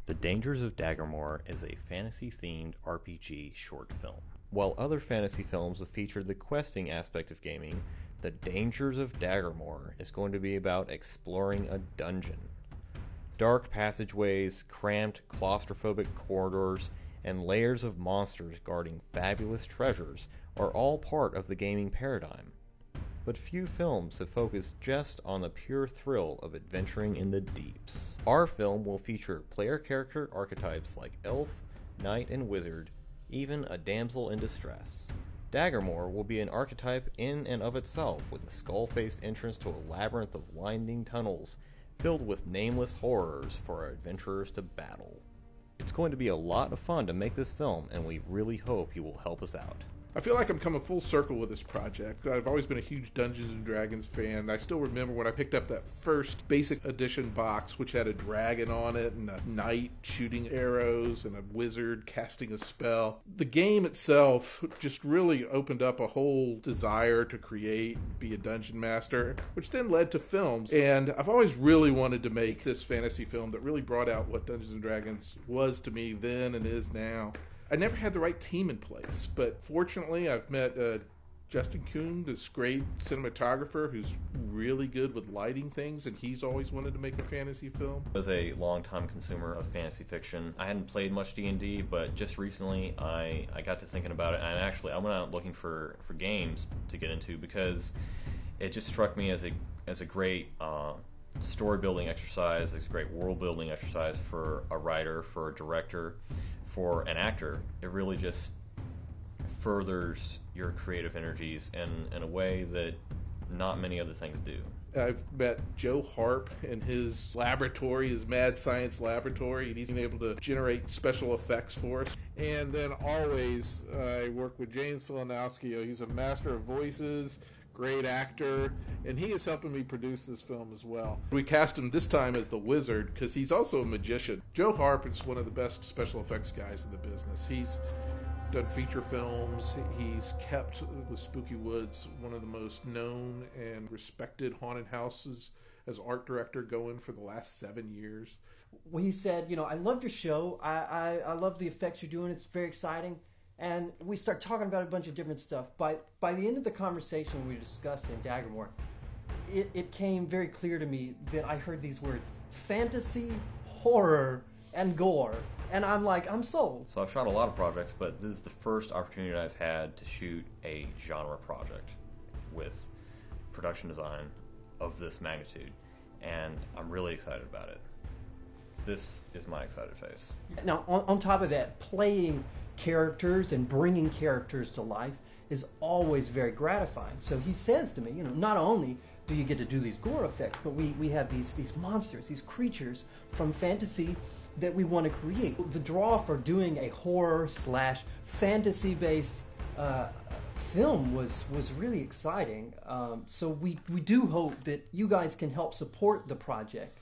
The Dangers of Daggermore is a fantasy-themed RPG short film. While other fantasy films have featured the questing aspect of gaming, The Dangers of Daggermore is going to be about exploring a dungeon. Dark passageways, cramped, claustrophobic corridors, and layers of monsters guarding fabulous treasures are all part of the gaming paradigm. But few films have focused just on the pure thrill of adventuring in the deeps. Our film will feature player character archetypes like elf, knight, and wizard, even a damsel in distress. Daggermore will be an archetype in and of itself, with a skull-faced entrance to a labyrinth of winding tunnels filled with nameless horrors for our adventurers to battle. It's going to be a lot of fun to make this film, and we really hope you will help us out. I feel like I'm coming full circle with this project. I've always been a huge Dungeons & Dragons fan. I still remember when I picked up that first basic edition box, which had a dragon on it, and a knight shooting arrows, and a wizard casting a spell. The game itself just really opened up a whole desire to create, be a dungeon master, which then led to films. And I've always really wanted to make this fantasy film that really brought out what Dungeons & Dragons was to me then and is now. I never had the right team in place, but fortunately I've met Justin Kuhn, this great cinematographer who's really good with lighting things, and he's always wanted to make a fantasy film. I was a long-time consumer of fantasy fiction. I hadn't played much D&D, but just recently I got to thinking about it, and I went out looking for games to get into, because it just struck me as a great story building exercise, it's a great world building exercise for a writer, for a director, for an actor. It really just furthers your creative energies in a way that not many other things do. I've met Joe Harp in his laboratory, his mad science laboratory, and he's been able to generate special effects for us. And then always I work with James Filanowski. He's a master of voices, great actor, and he is helping me produce this film as well. We cast him this time as the wizard because he's also a magician. Joe Harp is one of the best special effects guys in the business. He's done feature films. He's kept the Spooky Woods one of the most known and respected haunted houses as art director going for the last 7 years. Well, he said, I love your show. I love the effects you're doing. It's very exciting. And we start talking about a bunch of different stuff. By the end of the conversation we discussed in Daggermore, it came very clear to me that I heard these words: fantasy, horror, and gore. And I'm like, I'm sold. So I've shot a lot of projects, but this is the first opportunity I've had to shoot a genre project with production design of this magnitude. And I'm really excited about it. This is my excited face. Now, on top of that, playing characters and bringing characters to life is always very gratifying. So he says to me, not only do you get to do these gore effects, but we have these monsters, these creatures from fantasy that we want to create. The draw for doing a horror / fantasy-based film was really exciting. So we do hope that you guys can help support the project.